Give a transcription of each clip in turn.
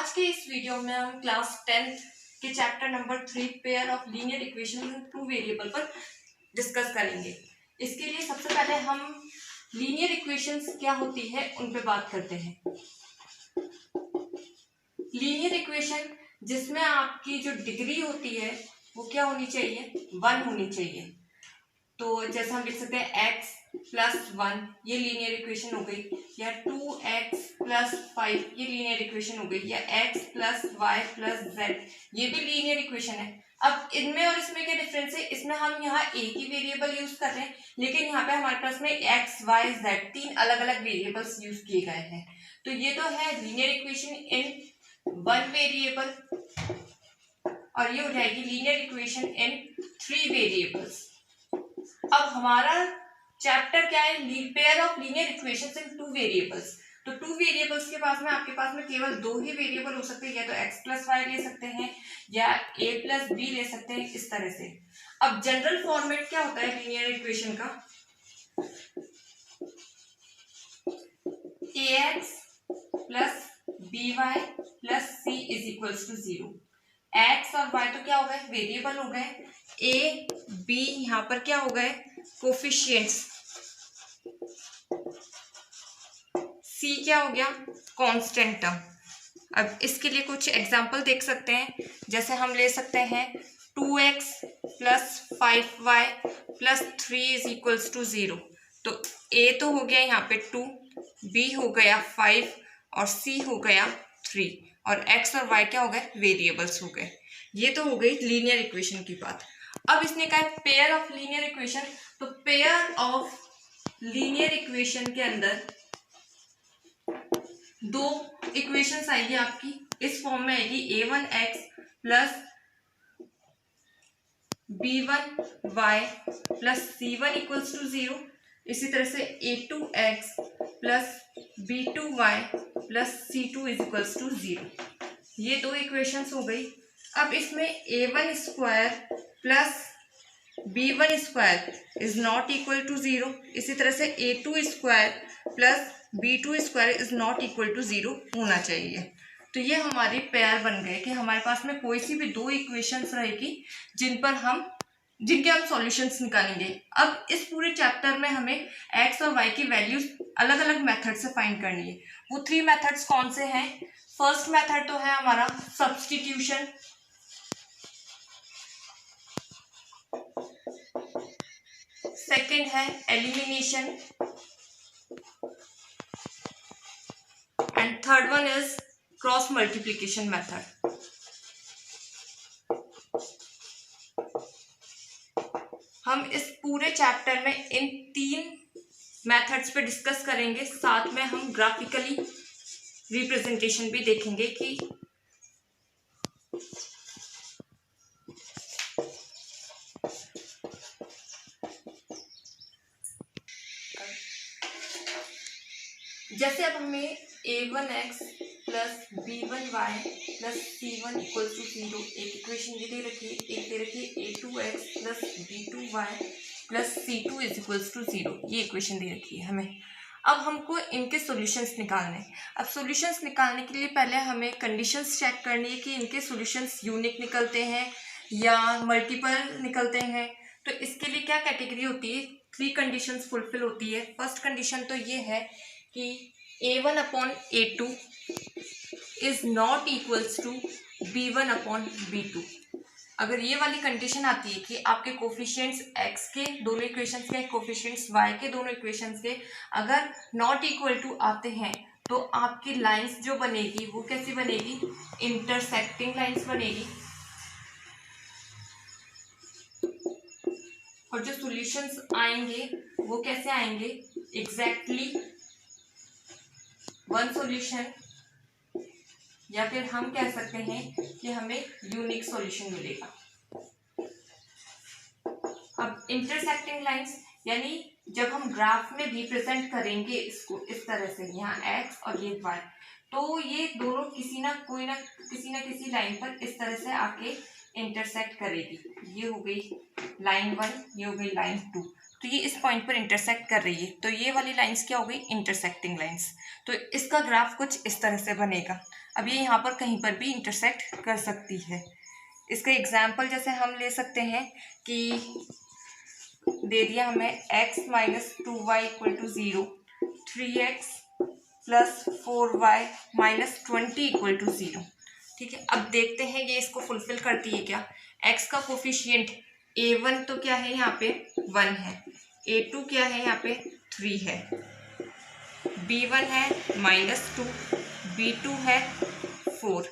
आज के इस वीडियो में हम क्लास 10th के chapter number 3 pair of linear equation in two variable पर डिस्कस करेंगे। इसके लिए सबसे पहले हम लीनियर इक्वेशंस क्या होती है उन पे बात करते हैं। लीनियर इक्वेशन जिसमें आपकी जो डिग्री होती है वो क्या होनी चाहिए, 1 होनी चाहिए। तो जैसे हम लिख सकते हैं x + 1 ये लीनियर इक्वेशन हो गई, या 2x + 5 ये लीनियर इक्वेशन हो गई, या x + y + z ये भी लीनियर इक्वेशन है। अब इनमें और इसमें क्या डिफरेंस है, इसमें हम यहाँ एक ही वेरिएबल यूज कर रहे हैं, लेकिन यहाँ पे हमारे पास में x, y, z 3 अलग अलग वेरिएबल्स यूज किए गए हैं। तो ये तो है लीनियर इक्वेशन इन 1 वेरिएबल, और ये हो जाएगी लीनियर इक्वेशन इन 3 वेरिएबल्स। अब हमारा चैप्टर क्या है, pair of linear equations in 2 variables. तो 2 वेरिएबल्स के पास में आपके पास में केवल 2 ही वेरिएबल हो सकते हैं, या तो x + y ले सकते हैं या a + b ले सकते हैं, इस तरह से। अब जनरल फॉर्मेट क्या होता है लीनियर इक्वेशन का, ax + by + c = 0। x और y तो क्या हो गए, वेरिएबल हो गए, a b यहाँ पर क्या हो गए, कोफिशिएंट्स, c क्या हो गया, कांस्टेंट टर्म। अब इसके लिए कुछ एग्जांपल देख सकते हैं, जैसे हम ले सकते हैं 2x + 5y + 3 = 0। तो a तो हो गया यहाँ पे 2, b हो गया 5 और c हो गया 3, और x और y क्या हो गए, वेरिएबल्स हो गए। ये तो हो गई लीनियर इक्वेशन की बात। अब इसने कहा है पेयर ऑफ लीनियर इक्वेशन, तो पेयर ऑफ लीनियर इक्वेशन के अंदर 2 इक्वेशंस आएगी आपकी, इस फॉर्म में आएगी a1x + b1y + c1 = 0। इसी तरह से a2x + b2y + c2 = 0। ये 2 इक्वेशंस हो गई। अब इसमें a1² + b1² is not equal to 0। इसी तरह से a2² + b2² is not equal to 0 होना चाहिए। तो ये हमारे पेयर बन गए कि हमारे पास में कोई सी भी 2 इक्वेशंस रहेगी जिनके हम सॉल्यूशंस निकालेंगे। अब इस पूरे चैप्टर में हमें x और y की वैल्यूज अलग अलग मेथड से फाइंड करनी है। वो 3 मेथड्स कौन से हैं, फर्स्ट मेथड तो है हमारा सब्स्टिट्यूशन, सेकेंड है elimination, and third one is cross multiplication method. हम इस पूरे चैप्टर में इन 3 मेथड्स पे डिस्कस करेंगे, साथ में हम ग्राफिकली रिप्रेजेंटेशन भी देखेंगे कि जैसे अब हमें a1x + b1y + c1 = 0 एक इक्वेशन ये दे रखी है, एक दे रखी है a2x + b2y + c2 = 0, ये इक्वेशन दे रखी है हमें। अब हमको इनके सॉल्यूशंस निकालने हैं। अब सॉल्यूशंस निकालने के लिए पहले हमें कंडीशंस चेक करनी है कि इनके सॉल्यूशंस यूनिक निकलते हैं या मल्टीपल निकलते हैं। तो इसके लिए क्या कैटेगरी होती है, 3 कंडीशंस फुलफिल होती है। फर्स्ट कंडीशन तो ये है कि a1/a2 is not equals to b1/b2। अगर ये वाली कंडीशन आती है कि आपके कोफिशिएंट्स x के दोनों इक्वेशंस के, कोफिशिएंट्स y के दोनों इक्वेशंस के अगर नॉट इक्वल टू आते हैं, तो आपकी लाइंस जो बनेगी वो कैसी बनेगी, इंटरसेक्टिंग लाइंस बनेगी। और जो सॉल्यूशंस आएंगे वो कैसे आएंगे, एग्जैक्टली वन सॉल्यूशन, या फिर हम कह सकते हैं कि हमें यूनिक सॉल्यूशन मिलेगा। अब इंटरसेक्टिंग लाइंस यानी जब हम ग्राफ में रिप्रेजेंट करेंगे इसको इस तरह से, यहाँ x और ये y, तो ये दोनों किसी ना किसी लाइन पर इस तरह से आके इंटरसेक्ट करेगी। ये हो गई लाइन 1, ये हो गई लाइन 2। तो ये इस पॉइंट पर इंटरसेक्ट कर रही है, तो ये वाली लाइंस क्या हो गई, इंटरसेक्टिंग लाइंस। तो इसका ग्राफ कुछ इस तरह से बनेगा। अब ये यहाँ पर कहीं पर भी इंटरसेक्ट कर सकती है। इसका एग्जाम्पल जैसे हम ले सकते हैं कि दे दिया हमें x minus 2y equal to 0, 3x plus 4y minus 20 equal to 0। ठीक है, अब देखते हैं ये इसको फुलफिल करती है क्या। x का कोफिशिएंट a1 तो क्या है यहाँ पे 1 है, a2 क्या है यहाँ पे 3 है, b1 है -2, b2 है 4,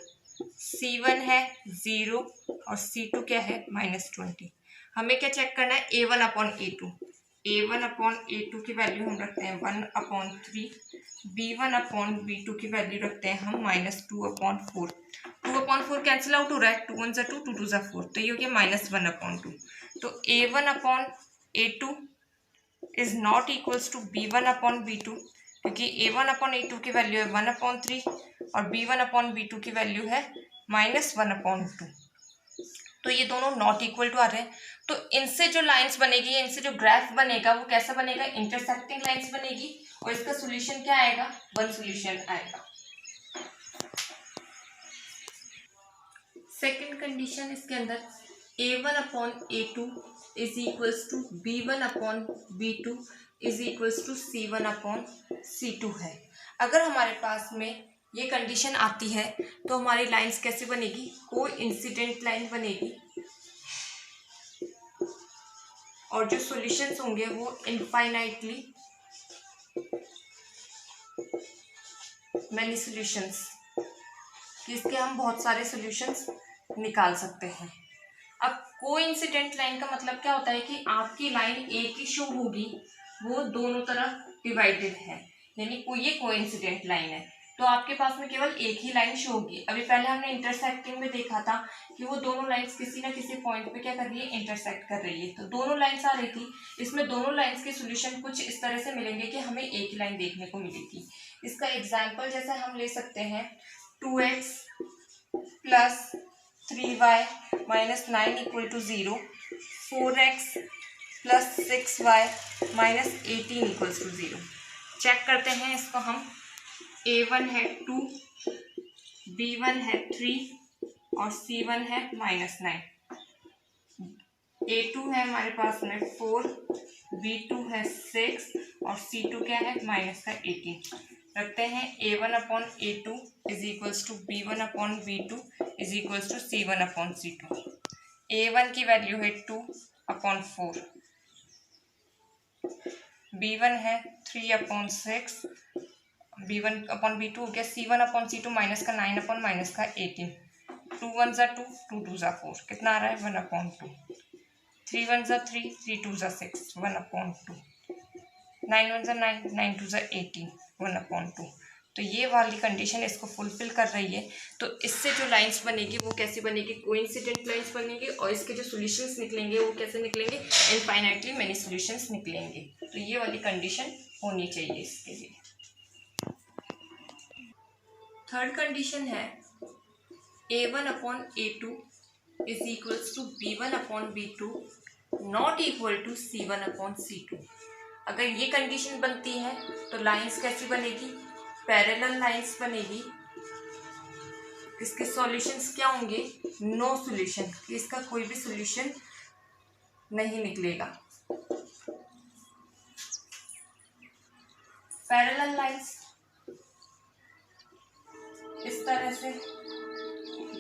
c1 है 0 और c2 क्या है -20। हमें क्या चेक करना है, a1 upon a2। a1 upon a2 की वैल्यू हम रखते हैं 1/3, b1 अपॉन b2 की वैल्यू रखते हैं हम -2/4। 2/4 कैंसिल आउट हो रहा है, 2 1 2 2 2 4, तो ये हो गया -1/2। तो a1 upon a2 is not equals to b1 upon b2, क्योंकि a1 अपॉन a2 की वैल्यू है 1/3 और b1 अपॉन b2 की वैल्यू है -1/2। तो ये दोनों नॉट इक्वल टू आ रहे हैं। तो इनसे जो लाइंस बनेगी, इनसे जो ग्राफ बनेगा वो कैसा बनेगा, इंटरसेक्टिंग लाइंस बनेगी। और इसका सोल्यूशन क्या आएगा, 1 सोल्यूशन आएगा। सेकेंड कंडीशन इसके अंदर a1 upon a2 is equals to b1 upon b2 is equals to c1 upon c2 है। अगर हमारे पास में ये कंडीशन आती है तो हमारी लाइंस कैसे बनेगी, कोइंसिडेंट लाइन बनेगी और जो सॉल्यूशंस होंगे वो इनफाइनाइटली मैनी सॉल्यूशंस, इसके हम बहुत सारे सॉल्यूशंस निकाल सकते हैं। अब कोइंसिडेंट लाइन का मतलब क्या होता है कि आपकी लाइन एक ही शो होगी, वो दोनों तरफ डिवाइडेड है, यानी ये कोइंसिडेंट लाइन है, तो आपके पास में केवल एक ही लाइन शो होगी। अभी पहले हमने इंटरसेक्टिंग में देखा था कि वो दोनों लाइंस किसी ना किसी पॉइंट पे क्या कर रही है, इंटरसेक्ट कर रही है। तो दोनों लाइंस आ रही थी, इसमें दोनों लाइंस के सॉल्यूशन कुछ इस तरह से मिलेंगे कि हमें एक ही लाइन देखने को मिलेगी। इसका एग्जाम्पल जैसे हम ले सकते हैं 2x plus 3y minus 9 equal to 0, 4x plus 6y minus 18 equals to 0। Check करते हैं इसको हम। a1 है 2, b1 है 3 और c1 है -9, a2 है हमारे पास में 4, b2 है 6 और c2 क्या है -18। रखते हैं a1 upon a2 is equals to b1 upon b2 is equals to c1 upon c2। a1 की वैल्यू है 2/4, b1 है 3/6, b1 अपॉन b2 हो गया, c1 अपॉन c2 माइनस का 9 अपॉन माइनस का 18, 2 1 ज़ा 2, 2 2 ज़ा 4, कितना आ रहा है 1/2, 3 1 ज़ा 3, 3 2 ज़ा 6, 1/2, 9 1 ज़ा 9, 9 2 ज़ा 18, 1/2। तो ये वाली कंडीशन इसको फुलफिल कर रही है। तो इससे जो लाइंस बनेगी वो कैसी बनेगी, कोइंसिडेंट लाइंस बनेगी और इसके जो सॉल्यूशंस निकलेंगे वो कैसे निकलेंगे, इनफाइनाइटली मेनी सॉल्यूशंस निकलेंगे। तो ये वाली कंडीशन होनी चाहिए इसके लिए। थर्ड कंडीशन है a1 upon a2 is equals to b1 upon b2 not equal to c1 upon c2। अगर ये कंडीशन बनती है तो लाइंस कैसी बनेगी, पैरेलल लाइंस बनेगी। इसके सॉल्यूशंस क्या होंगे, नो सॉल्यूशन, इसका कोई भी सॉल्यूशन नहीं निकलेगा। पैरेलल लाइंस इस तरह से,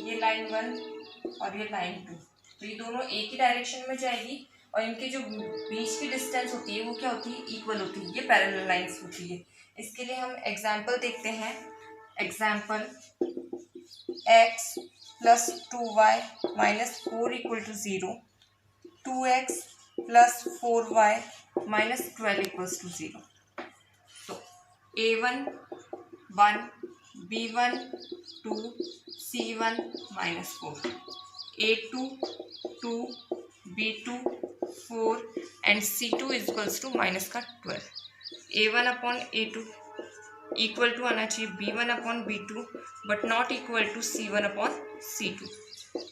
ये लाइन 1 और ये लाइन 2, तो ये दोनों एक ही डायरेक्शन में जाएगी और इनके जो बीच की डिस्टेंस होती है वो क्या होती है, इक्वल होती है, ये पैरेलल लाइंस होती है। इसके लिए हम एग्जाम्पल देखते हैं। Example x plus 2y minus 4 equal to 0, 2x plus 4y minus 12 equals to 0। तो a1 1, b1 2, c1 -4, a2 2, b2 4 and c2 is equals to minus का 12। a1 upon a2 equal to आना चाहिए b1 upon b2 but not equal to c1 upon c2।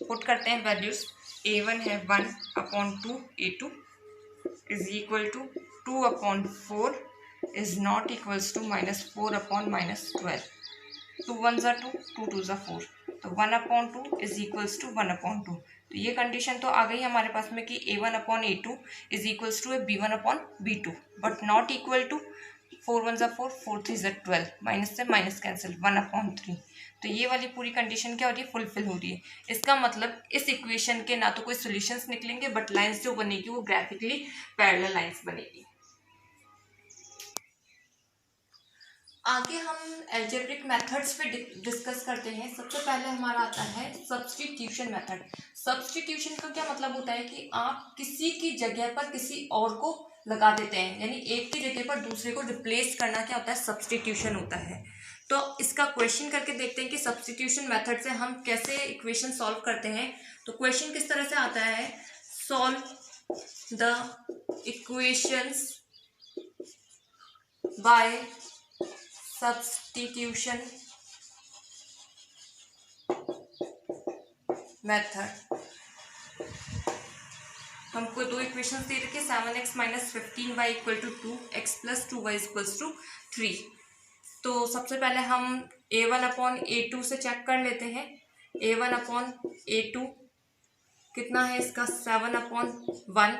Put करते हैं values, a1 है 1/2 a2, is equal to 2/4 is not equals to -4/-12। 2 1s are 2, 2 2s are 4, तो 1/2 is equals to 1/2। तो ये condition तो आ गई हमारे पास में कि A1/A2 is equals to B1/B2, but not equal to 4 1s are 4, 4 3s are 12, minus से माइनस कैंसिल 1/3। तो ये वाली पूरी कंडीशन क्या हो रही है, फुलफिल हो रही है। इसका मतलब इस इक्वेशन के ना तो कोई सॉल्यूशंस निकलेंगे, बट लाइंस जो बनेगी वो ग्राफिकली पैरेलल लाइंस बनेगी। आगे हम एल्जेब्रिक मेथड्स पे डिस्कस करते हैं। सबसे पहले हमारा आता है सब्स्टिट्यूशन मेथड। सब्स्टिट्यूशन का क्या मतलब होता है कि आप किसी की जगह पर किसी और को लगा देते हैं, यानी एक की जगह पर दूसरे को रिप्लेस करना क्या होता है, सब्स्टिट्यूशन होता है। तो इसका क्वेश्चन करके देखते हैं कि सब्स्टिट्यूशन मेथड से हम कैसे इक्वेशन सॉल्व करते हैं। तो क्वेश्चन किस तरह से आता है, solve the equations bye substitution method. हमको दो इक्वेशंस दे रखे, 7x - 15y = 2, x + 2y = 3। तो सबसे पहले हम A1/A2 से चेक कर लेते हैं। A1/A2 कितना है इसका, 7/1।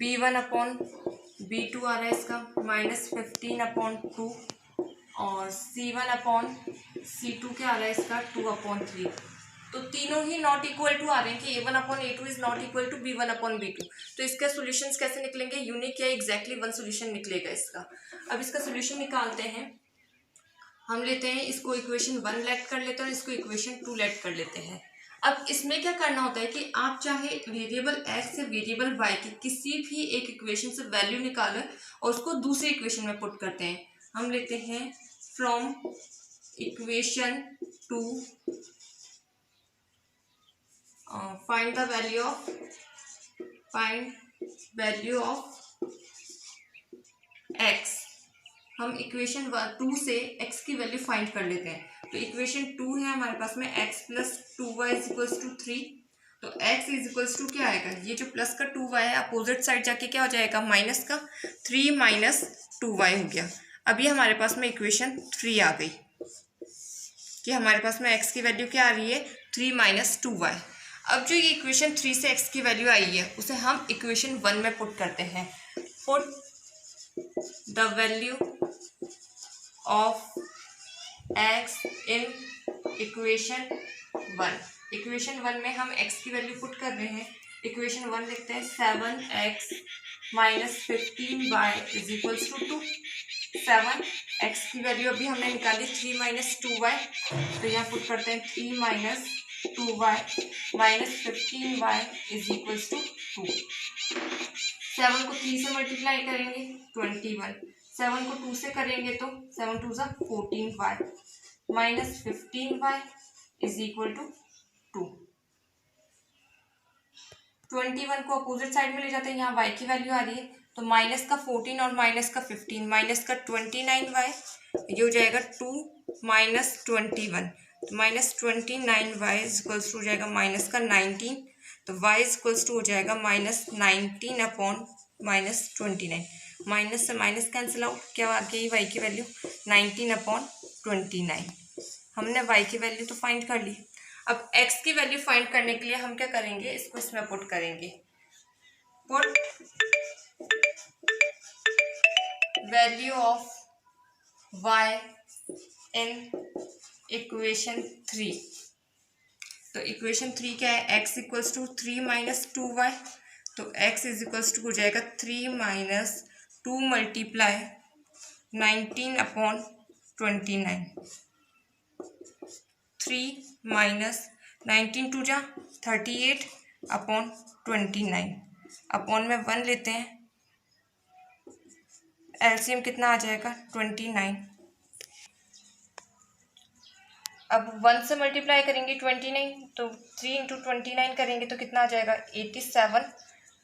B1/B2 आ रहा है इसका -15/2, और C1/C2 क्या आ रहा है इसका 2/3। तो तीनों ही नॉट इक्वल टू आ रहे हैं कि A1/A2 is not equal to B1/B2। तो इसके सॉल्यूशंस कैसे निकलेंगे, यूनिक या एग्जैक्टली वन सॉल्यूशन निकलेगा इसका। अब इसका सॉल्यूशन निकालते हैं। हम लेते हैं इसको इक्वेशन 1 लेट कर लेते हैं और इसको इक्वेशन 2 लेट कर लेते हैं। अब इसमें क्या करना होता है कि आप चाहे वेरिएबल x से वेरिएबल y की किसी भी एक इक्वेशन से वैल्यू निकालें और उसको दूसरी इक्वेशन में पुट करते हैं। हम लेते हैं from equation 2 find value of x। हम इक्वेशन 2 से x की वैल्यू फाइंड कर लेते हैं। तो इक्वेशन 2 है हमारे पास में x + 2y = 3। तो x = क्या आएगा, ये जो प्लस का 2y है अपोजिट साइड जाके क्या हो जाएगा, माइनस का 3 - 2y हो गया। अभी हमारे पास में इक्वेशन 3 आ गई कि हमारे पास में x की वैल्यू क्या आ रही है, 3 - 2y। अब जो ये इक्वेशन 3 से x की वैल्यू आई है उसे हम इक्वेशन 1 में पुट करते हैं। Put the value of x in equation 1। Equation 1 में हम x की वैल्यू पुट कर रहे हैं। इक्वेशन 1 लिखते हैं 7x - 15y = 2। 7x की वैल्यू अभी हमने निकाली 3 - 2y, तो यहाँ पुट करते हैं 3 - 2y - 15y = 2। 7 को 3 से मल्टीप्लाई करेंगे 21, 7 को 2 से करेंगे तो 7 2s are 14y - 15y = 2। 21 को अपोजिट साइड में ले जाते हैं, यहाँ y की वैल्यू आ रही है तो माइनस का 14 और माइनस का 15 माइनस का 29y, ये हो जाएगा 2 - 21, तो -29y = हो जाएगा माइनस का 19, तो y = हो जाएगा -19/- -29। माइनस से माइनस कैंसिल आउट, क्या आ गई y की वैल्यू 19/29। हमने y की वैल्यू तो फाइंड कर ली। अब x की वैल्यू फाइंड करने के लिए हम क्या करेंगे, इसको इसमें पुट करेंगे। Put value of y in equation 3। तो इक्वेशन 3 क्या है, x = 3 - 2y, तो x = हो जाएगा 3 - 2 × 19/29। 3 - 19 2 जा 38/29, अपॉन में 1 लेते हैं, एलसीएम कितना आ जाएगा 29। अब 1 से मल्टीप्लाई करेंगे 29, तो 3 × 29 करेंगे तो कितना आ जाएगा 87,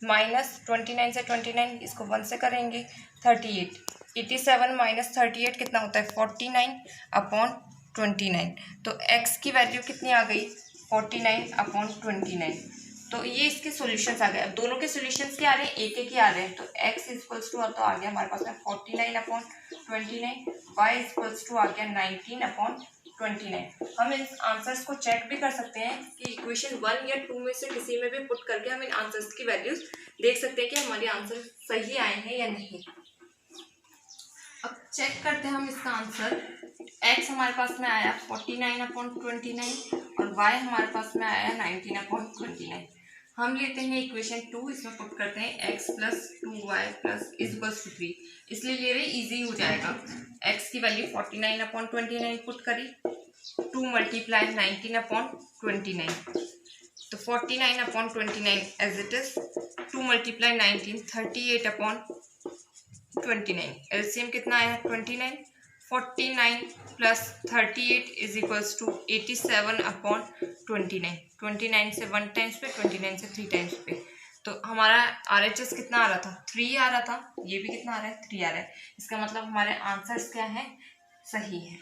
माइनस 29 से 29 इसको 1 से करेंगे 38। 87 - 38 कितना होता है 49/29। तो x की वैल्यू कितनी आ गई 49/29। तो ये इसके सॉल्यूशंस आ गए। अब दोनों के सॉल्यूशंस क्या आ रहे हैं, एक ही आ रहे हैं। तो x इक्वल्स टू तो आ गया हमारे पास में 49/29, y इक्वल्स टू आ गया 19/29। हम इन आंसर्स को चेक भी कर सकते हैं कि इक्वेशन 1 या 2 में से किसी में भी पुट करके हम इन आंसर्स की वैल्यूज देख सकते हैं कि हमारे आंसर सही आए हैं या नहीं। अब चेक करते हैं हम इसका आंसर। x हमारे पास में आया 49/29 और y हमारे पास में आया 19/29। हम लेते हैं इक्वेशन 2, इसमें पुट करते हैं x plus 2y plus equals to 3, इसलिए ये इजी हो जाएगा। x की वैल्यू 49/29 पुट करी, 2 मल्टीप्लाई 19/29, तो 49/29 as it is, 2 multiply 19 38/29। LCM कितना आया 29, 49 प्लस 38 इज इक्वल्स टू 87/29। 29 से 1 टाइम्स पे, 29 से 3 टाइम्स पे, तो हमारा RHS कितना आ रहा था, 3 आ रहा था। ये भी कितना आ रहा है, 3 आ रहा है। इसका मतलब हमारे आंसर्स क्या है, सही है।